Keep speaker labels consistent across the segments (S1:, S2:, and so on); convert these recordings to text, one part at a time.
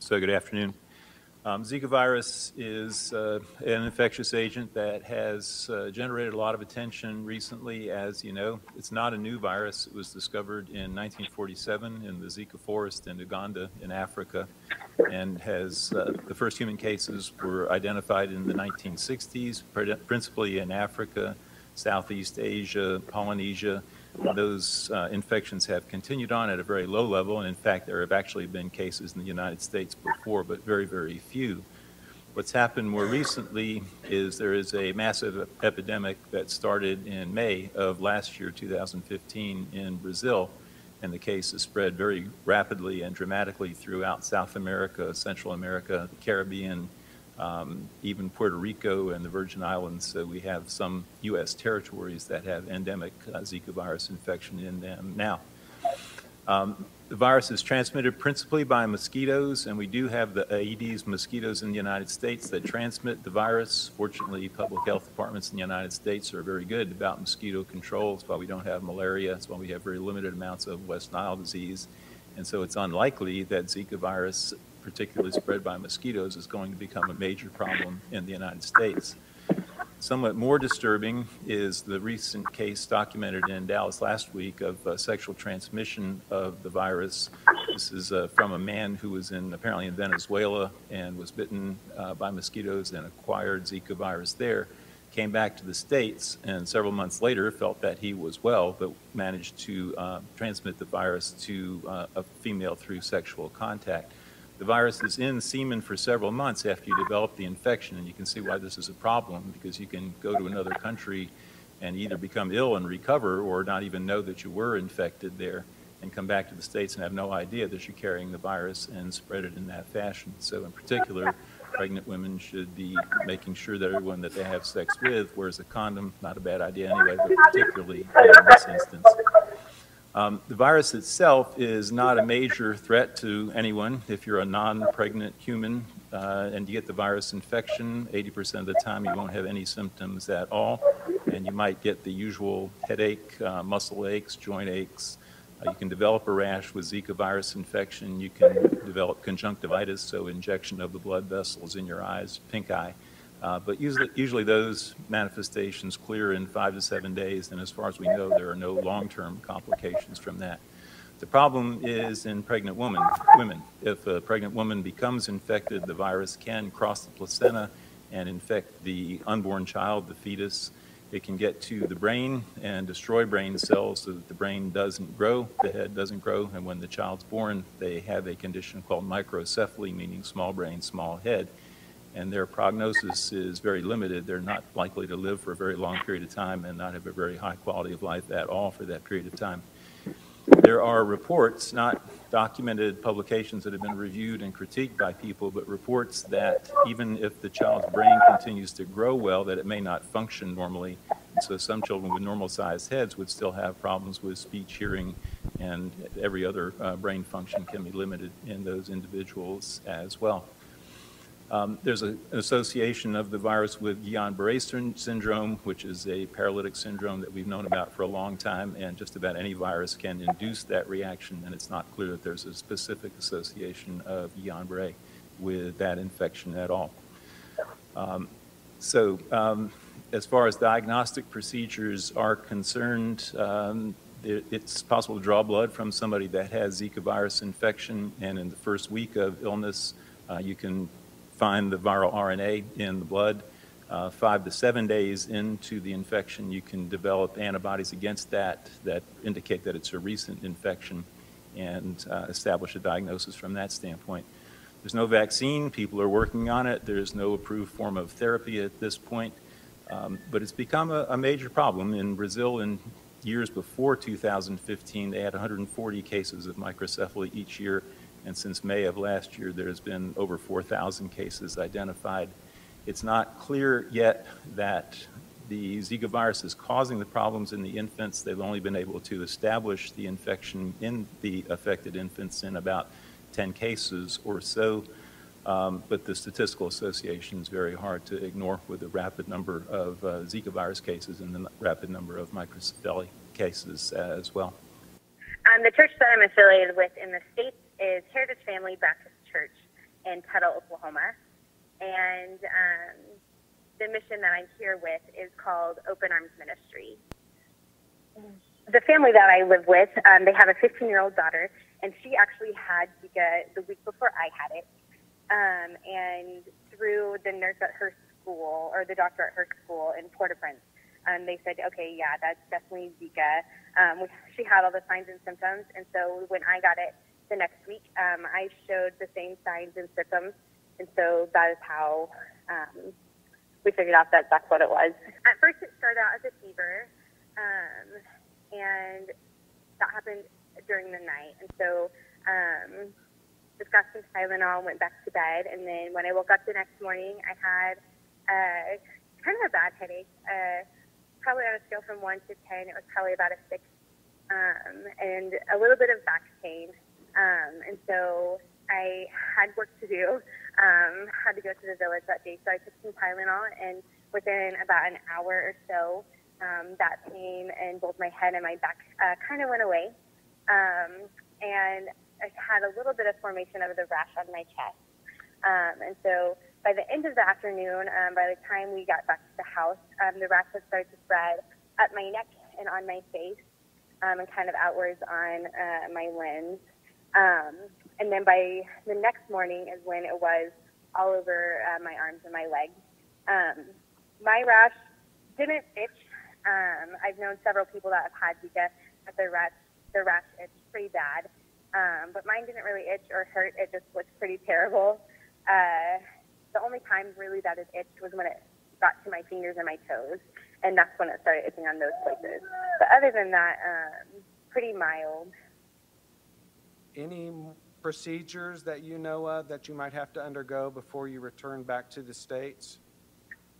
S1: So good afternoon. Zika virus is an infectious agent that has generated a lot of attention recently. As you know, it's not a new virus. It was discovered in 1947 in the Zika forest in Uganda in Africa, and has the first human cases were identified in the 1960s, principally in Africa, Southeast Asia, Polynesia. Those infections have continued on at a very low level, and in fact, there have actually been cases in the United States before, but very, very few. What's happened more recently is there is a massive epidemic that started in May of last year, 2015, in Brazil, and the case has spread very rapidly and dramatically throughout South America, Central America, the Caribbean, even Puerto Rico and the Virgin Islands. So we have some U.S. territories that have endemic Zika virus infection in them now. The virus is transmitted principally by mosquitoes, and we do have the Aedes mosquitoes in the United States that transmit the virus. Fortunately, public health departments in the United States are very good about mosquito control. That's why we don't have malaria. That's why we have very limited amounts of West Nile disease. And so it's unlikely that Zika virus, particularly spread by mosquitoes, is going to become a major problem in the United States. Somewhat more disturbing is the recent case documented in Dallas last week of sexual transmission of the virus. This is from a man who was apparently in Venezuela and was bitten by mosquitoes and acquired Zika virus there, came back to the States, and several months later felt that he was well, but managed to transmit the virus to a female through sexual contact. The virus is in semen for several months after you develop the infection, and you can see why this is a problem, because you can go to another country and either become ill and recover or not even know that you were infected there and come back to the States and have no idea that you're carrying the virus and spread it in that fashion. So in particular, pregnant women should be making sure that everyone that they have sex with wears a condom. Not a bad idea anyway, but particularly in this instance. The virus itself is not a major threat to anyone. If you're a non-pregnant human and you get the virus infection, 80% of the time you won't have any symptoms at all, and you might get the usual headache, muscle aches, joint aches. You can develop a rash with Zika virus infection. You can develop conjunctivitis, so injection of the blood vessels in your eyes, pink eye. But usually those manifestations clear in 5 to 7 days, and as far as we know, there are no long-term complications from that. The problem is in pregnant women. If a pregnant woman becomes infected, the virus can cross the placenta and infect the unborn child, the fetus. It can get to the brain and destroy brain cells so that the brain doesn't grow, the head doesn't grow, and when the child's born, they have a condition called microcephaly, meaning small brain, small head. And their prognosis is very limited. They're not likely to live for a very long period of time and not have a very high quality of life at all for that period of time. There are reports, not documented publications that have been reviewed and critiqued by people, but reports that even if the child's brain continues to grow well, that it may not function normally. And so some children with normal-sized heads would still have problems with speech, hearing, and every other brain function can be limited in those individuals as well. There's an association of the virus with Guillain-Barré syndrome, which is a paralytic syndrome that we've known about for a long time, and just about any virus can induce that reaction, and it's not clear that there's a specific association of Guillain-Barré with that infection at all. As far as diagnostic procedures are concerned, it's possible to draw blood from somebody that has Zika virus infection, and in the first week of illness, you can find the viral RNA in the blood. 5 to 7 days into the infection, you can develop antibodies against that indicate that it's a recent infection and establish a diagnosis from that standpoint. There's no vaccine. People are working on it. There's no approved form of therapy at this point, but it's become a major problem. In Brazil, in years before 2015, they had 140 cases of microcephaly each year. And since May of last year, there's been over 4,000 cases identified. It's not clear yet that the Zika virus is causing the problems in the infants. They've only been able to establish the infection in the affected infants in about 10 cases or so. But the statistical association is very hard to ignore with the rapid number of Zika virus cases and the rapid number of microcephaly cases as well.
S2: The church that I'm affiliated with in the States is Heritage Family Baptist Church, in Tuttle, Oklahoma. And the mission that I'm here with is called Open Arms Ministry. The family that I live with, they have a 15-year-old daughter, and she actually had Zika the week before I had it. And through the nurse at her school, or the doctor at her school in Port-au-Prince, they said, okay, yeah, that's definitely Zika. She had all the signs and symptoms, and so when I got it the next week, I showed the same signs and symptoms, and so that is how we figured out that that's what it was. At first, it started out as a fever, and that happened during the night, and so just got some Tylenol, went back to bed, and then when I woke up the next morning, I had kind of a bad headache. Probably on a scale from 1 to 10, it was probably about a 6, and a little bit of back pain. And so I had work to do, had to go to the village that day, so I took some Tylenol, and within about an hour or so, that pain in both my head and my back kind of went away. And I had a little bit of formation of the rash on my chest. And so by the end of the afternoon, by the time we got back to the house, the rash had started to spread up my neck and on my face, and kind of outwards on my limbs. And then by the next morning is when it was all over my arms and my legs. My rash didn't itch. I've known several people that have had Zika that their rash itched pretty bad. But mine didn't really itch or hurt. It just looked pretty terrible. The only time really that it itched was when it got to my fingers and my toes, and that's when it started itching on those places. But other than that, pretty mild.
S3: Any procedures that you know of that you might have to undergo before you return back to the States?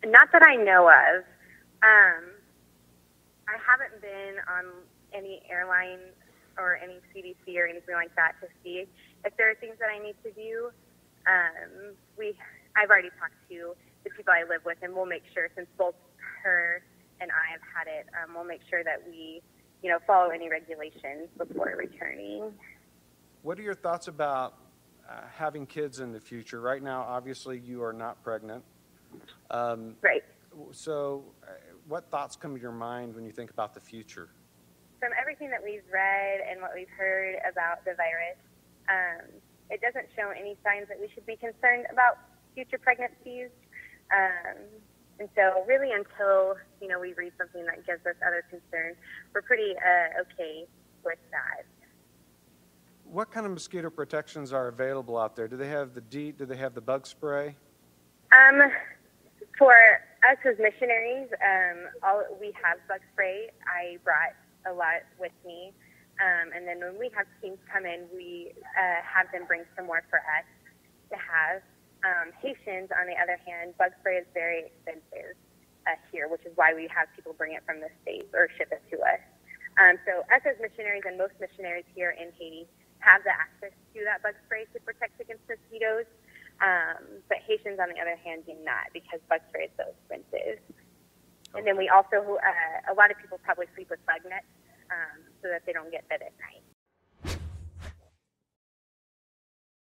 S2: Not that I know of. I haven't been on any airline or any CDC or anything like that to see if there are things that I need to do. I've already talked to the people I live with, and we'll make sure, since both her and I have had it, we'll make sure that we, follow any regulations before returning.
S3: What are your thoughts about having kids in the future? Right now, obviously, you are not pregnant.
S2: Right.
S3: So what thoughts come to your mind when you think about the future?
S2: From everything that we've read and what we've heard about the virus, it doesn't show any signs that we should be concerned about future pregnancies. And so really until, we read something that gives us other concern, we're pretty okay with that.
S3: What kind of mosquito protections are available out there? Do they have the DEET? Do they have the bug spray?
S2: For us as missionaries, we have bug spray. I brought a lot with me. And then when we have teams come in, we have them bring some more for us to have. Haitians, on the other hand, bug spray is very expensive here, which is why we have people bring it from the States or ship it to us. So us as missionaries, and most missionaries here in Haiti, have the access to that bug spray to protect against mosquitoes. But Haitians, on the other hand, do not, because bug spray is so expensive. Okay. And then we also, a lot of people probably sleep with bug nets so that they don't get bit at night.